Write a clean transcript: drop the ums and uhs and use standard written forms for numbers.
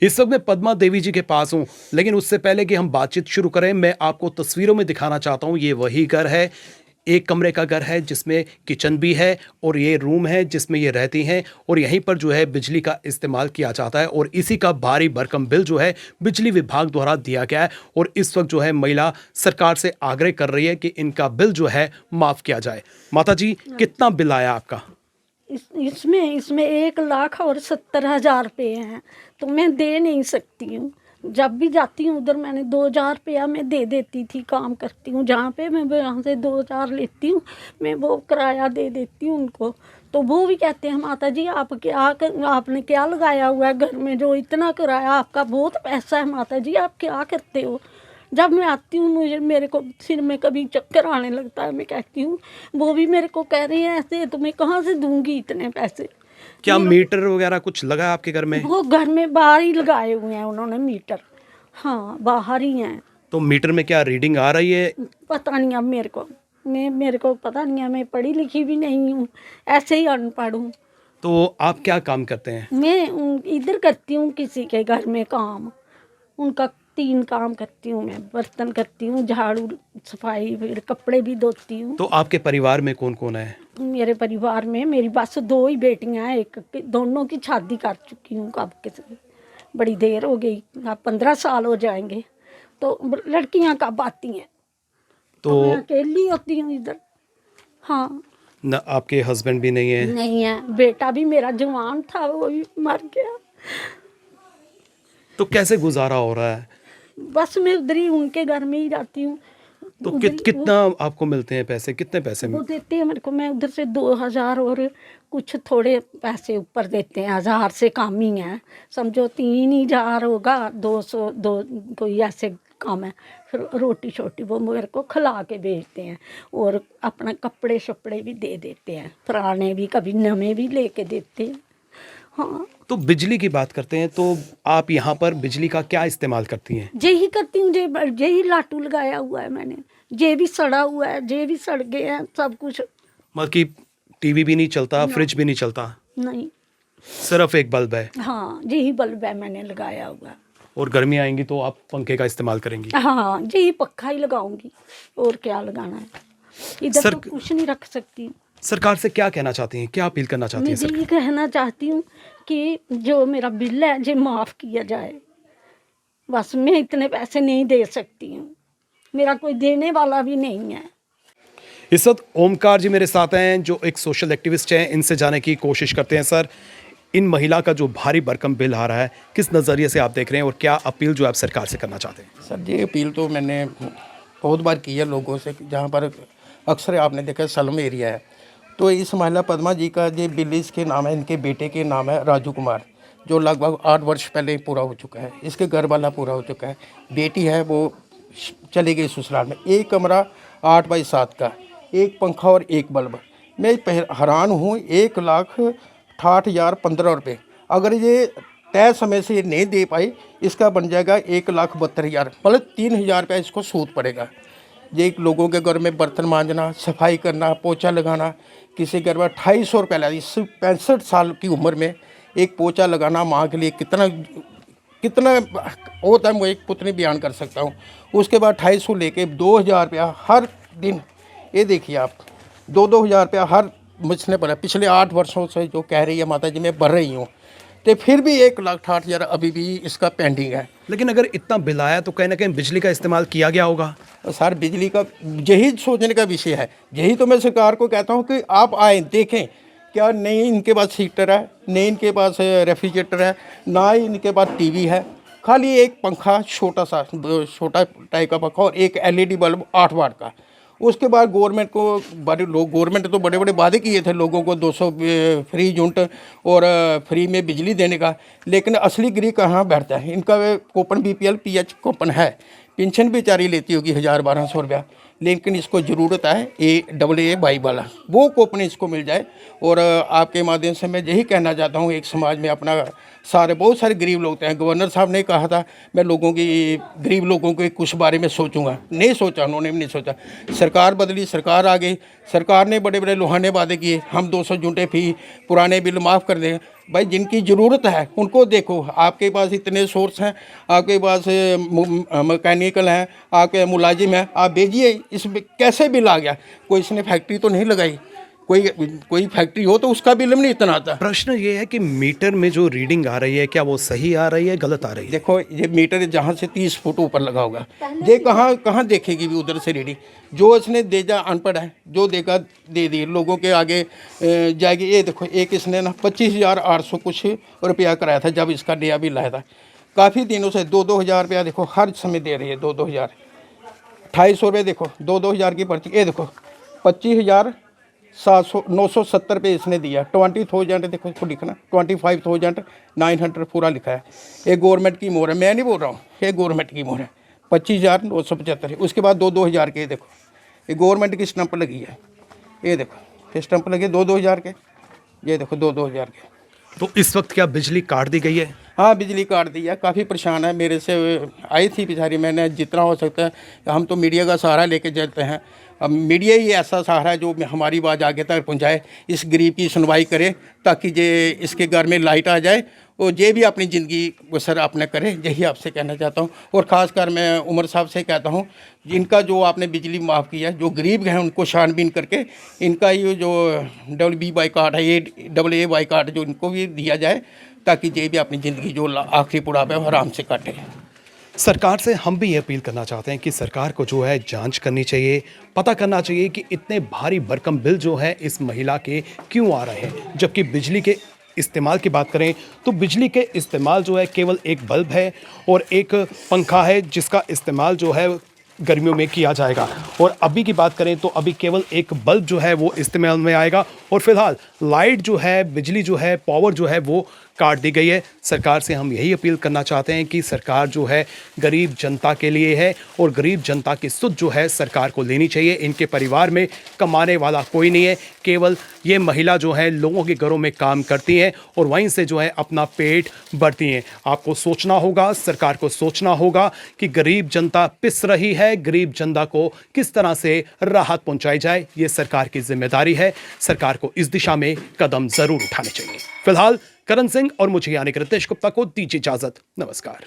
इस वक्त मैं पद्मा देवी जी के पास हूँ, लेकिन उससे पहले कि हम बातचीत शुरू करें, मैं आपको तस्वीरों में दिखाना चाहता हूँ। ये वही घर है, एक कमरे का घर है जिसमें किचन भी है और ये रूम है जिसमें ये रहती हैं, और यहीं पर जो है बिजली का इस्तेमाल किया जाता है और इसी का भारी भरकम बिल जो है बिजली विभाग द्वारा दिया गया है। और इस वक्त जो है महिला सरकार से आग्रह कर रही है कि इनका बिल जो है माफ़ किया जाए। माता जी, कितना बिल आया आपका? इसमें इसमें 1,70,000 रुपये हैं, तो मैं दे नहीं सकती हूँ। जब भी जाती हूँ उधर मैंने 2,000 रुपया मैं दे देती थी, काम करती हूँ जहाँ पे मैं वहाँ से 2,000 लेती हूँ, मैं वो किराया दे देती हूँ उनको। तो वो भी कहते हैं माता जी आपने क्या लगाया हुआ है घर में, जो इतना किराया आपका बहुत पैसा है, माता जी आप क्या करते हो। जब मैं आती हूँ मेरे को सिर में कभी चक्कर आने लगता है, मैं कहती हूँ, वो भी मेरे को कह रही है ऐसे तो मैं कहाँ से दूंगी इतने पैसे। क्या मीटर वगैरह कुछ लगा है आपके घर में? वो घर में बाहर ही लगाए हुए हैं उन्होंने मीटर, हाँ बाहर ही हैं। तो मीटर में क्या रीडिंग आ रही है? पता नहीं अब मेरे को पता नहीं है, मैं पढ़ी लिखी भी नहीं हूँ, ऐसे ही अनपढ़ हूँ। तो आप क्या काम करते हैं? मैं इधर करती हूँ किसी के घर में काम, उनका 3 काम करती हूँ मैं, बर्तन करती हूँ, झाड़ू सफाई, फिर कपड़े भी धोती हूँ। तो आपके परिवार में कौन कौन है? मेरे परिवार में मेरी बस 2 ही बेटियां हैं, दोनों की शादी कर चुकी हूँ कब के, बड़ी देर हो गई, अब 15 साल हो जाएंगे। तो लड़कियां कब आती हैं, तो मैं अकेली होती हूँ इधर। हाँ, न आपके हस्बैंड भी नहीं है? नहीं है, बेटा भी मेरा जवान था वो भी मर गया। तो कैसे गुजारा हो रहा है? बस मैं उधर ही उनके घर में ही जाती हूँ। तो कितना आपको मिलते हैं पैसे, कितने पैसे वो देते हैं मेरे को, मैं उधर से 2,000 और कुछ थोड़े पैसे ऊपर देते हैं, 1,000 से कम ही है, समझो 3,000 होगा, 200 कोई ऐसे कम है। फिर रोटी छोटी वो मेरे को खिला के भेजते हैं, और अपना कपड़े शपड़े भी दे देते हैं, पुराने भी कभी नवे भी लेके देते हैं। हाँ, तो बिजली की बात करते हैं, तो आप यहाँ पर बिजली का क्या इस्तेमाल करती हैं? यही करती हूँ, यही लाटू लगाया हुआ है मैंने, ये भी सड़ा हुआ है, ये भी सड़ गए हैं सब कुछ। मतलब कि टीवी भी नहीं चलता, फ्रिज भी नहीं चलता? नहीं, सिर्फ एक बल्ब है? हाँ यही बल्ब है मैंने लगाया हुआ। और गर्मी आएंगी तो आप पंखे का इस्तेमाल करेंगी? हाँ यही पक्का ही लगाऊंगी, और क्या लगाना है, इधर तो कुछ नहीं रख सकती। सरकार से क्या कहना चाहती हैं, क्या अपील करना चाहती हैं? मैं यही कहना चाहती हूँ कि जो मेरा बिल है ये माफ़ किया जाए, बस मैं इतने पैसे नहीं दे सकती हूँ, मेरा कोई देने वाला भी नहीं है। इस वक्त ओमकार जी मेरे साथ हैं, जो एक सोशल एक्टिविस्ट हैं, इनसे जाने की कोशिश करते हैं। सर, इन महिला का जो भारी भरकम बिल आ रहा है, किस नज़रिए से आप देख रहे हैं और क्या अपील जो आप सरकार से करना चाहते हैं? सर ये अपील तो मैंने बहुत बार की है लोगों से, जहाँ पर अक्सर आपने देखा स्लम एरिया है, तो इस महिला पद्मा जी का ये बिल इसके नाम है, इनके बेटे के नाम है राजू कुमार, जो लगभग 8 वर्ष पहले पूरा हो चुका है। इसके घर वाला पूरा हो चुका है, बेटी है वो चली गई ससुराल में। एक कमरा 8 बाई 7 का, एक पंखा और एक बल्ब। मैं हैरान हूँ, 1,68,015 रुपये। अगर ये तय समय से ये नहीं दे पाई, इसका बन जाएगा 1,72,000, मतलब 3,000 रुपये इसको सूद पड़ेगा। ये लोगों के घर में बर्तन मांजना, सफाई करना, पोछा लगाना, किसी घर में 250 रुपये लगा। इस 65 साल की उम्र में एक पोछा लगाना माँ के लिए कितना होता है, मैं एक पुतनी बयान कर सकता हूँ। उसके बाद 250 लेके 2,000 रुपया हर दिन, ये देखिए आप, 2,000 रुपया हर मुझसे पड़ा। पिछले 8 वर्षों से जो कह रही है माता जी मैं भर रही हूँ, तो फिर भी 1,68,000 अभी भी इसका पेंडिंग है। लेकिन अगर इतना बिल आया तो कहीं ना कहीं बिजली का इस्तेमाल किया गया होगा। सर बिजली का यही सोचने का विषय है, यही तो मैं सरकार को कहता हूँ कि आप आए देखें, क्या नहीं इनके पास हीटर है, नहीं इनके पास रेफ्रिजरेटर है, ना ही इनके पास टीवी है, खाली एक पंखा, छोटा टाइप का पंखा और एक LED बल्ब 8 वाट का। उसके बाद गवर्नमेंट को गवर्नमेंट तो बड़े बड़े वादे किए थे लोगों को, 200 फ्री यूनिट और फ्री में बिजली देने का, लेकिन असली गरीब कहाँ बैठता है। इनका कूपन BPL PH कूपन है, पेंशन बेचारी लेती होगी 1,000-1,200 रुपया, लेकिन इसको ज़रूरत है AA वाला, वो कूपन इसको मिल जाए। और आपके माध्यम से मैं यही कहना चाहता हूँ, एक समाज में अपना बहुत सारे गरीब लोग हैं। गवर्नर साहब ने कहा था मैं गरीब लोगों के कुछ बारे में सोचूंगा, नहीं सोचा, उन्होंने भी नहीं सोचा। सरकार बदली, सरकार आ गई, सरकार ने बड़े बड़े लुहाने वादे किए, हम 200 यूनिटें फी पुराने बिल माफ़ कर दें। भाई जिनकी ज़रूरत है उनको देखो। आपके पास इतने सोर्स हैं, आपके पास मैकेनिकल हैं, आपके मुलाजिम हैं, आप भेजिए। इसमें कैसे बिल आ गया? कोई इसने फैक्ट्री तो नहीं लगाई। कोई फैक्ट्री हो तो उसका बिल नहीं इतना आता। प्रश्न ये है कि मीटर में जो रीडिंग आ रही है क्या वो सही आ रही है, गलत आ रही है? देखो ये मीटर जहाँ से 30 फुट ऊपर लगा होगा, ये कहाँ देखेगी भी उधर से रीडिंग? जो इसने देगा अनपढ़ है, जो देगा दे दी, लोगों के आगे जाएगी। ये देखो एक इसने ना 25,800 कुछ रुपया कराया था जब इसका नया बिल आया था। काफ़ी दिनों से 2-2 हज़ार रुपया देखो हर समय दे रही है। 2-2 हज़ार, 2,200 रुपये देखो, 2-2 हज़ार की पर्ची। ये देखो 25,970 रुपये इसने दिया। 20,000 देखो इसको लिखना, 25,900 पूरा लिखा है। ये गवर्नमेंट की मोहर है, मैं नहीं बोल रहा हूँ, ये गवर्नमेंट की मोहर है। 25,975। उसके बाद 2-2 हज़ार के देखो, ये गवर्नमेंट की स्टंप लगी है। ये देखो ये स्टंप लगे 2-2 हज़ार के। ये देखो 2-2 हज़ार के। तो इस वक्त क्या बिजली काट दी गई है? हाँ बिजली काट दी है। काफ़ी परेशान है। मेरे से आई थी बेचारी, मैंने जितना हो सकता है, हम तो मीडिया का सहारा लेके चलते हैं। अब मीडिया ही ऐसा सहारा है जो हमारी आवाज़ आगे तक पहुंचाए, इस गरीब की सुनवाई करे, ताकि जे इसके घर में लाइट आ जाए और ये भी अपनी ज़िंदगी बसर आपने करे। यही आपसे कहना चाहता हूँ। और ख़ासकर मैं उमर साहब से कहता हूँ, जिनका जो आपने बिजली माफ़ किया, जो गरीब हैं उनको छानबीन करके इनका ये जो WB कार्ड है, ये AA कार्ड जो इनको भी दिया जाए, ताकि ये भी अपनी ज़िंदगी जो आखिरी बुढ़ापा है वो आराम से काटे। सरकार से हम भी ये अपील करना चाहते हैं कि सरकार को जो है जांच करनी चाहिए, पता करना चाहिए कि इतने भारी भरकम बिल जो है इस महिला के क्यों आ रहे हैं। जबकि बिजली के इस्तेमाल की बात करें तो बिजली के इस्तेमाल जो है केवल एक बल्ब है और एक पंखा है जिसका इस्तेमाल जो है गर्मियों में किया जाएगा। और अभी की बात करें तो अभी केवल एक बल्ब जो है वो इस्तेमाल में आएगा और फिलहाल लाइट जो है, बिजली जो है, पावर जो है वो काट दी गई है। सरकार से हम यही अपील करना चाहते हैं कि सरकार जो है गरीब जनता के लिए है और गरीब जनता की सुध जो है सरकार को लेनी चाहिए। इनके परिवार में कमाने वाला कोई नहीं है, केवल ये महिला जो है लोगों के घरों में काम करती हैं और वहीं से जो है अपना पेट भरती हैं। आपको सोचना होगा, सरकार को सोचना होगा कि गरीब जनता पिस रही है, गरीब जनता को किस तरह से राहत पहुंचाई जाए। ये सरकार की जिम्मेदारी है। सरकार को इस दिशा में कदम जरूर उठाने चाहिए। फिलहाल करण सिंह और मुझे यानी रितेश गुप्ता को दीजिए इजाजत। नमस्कार।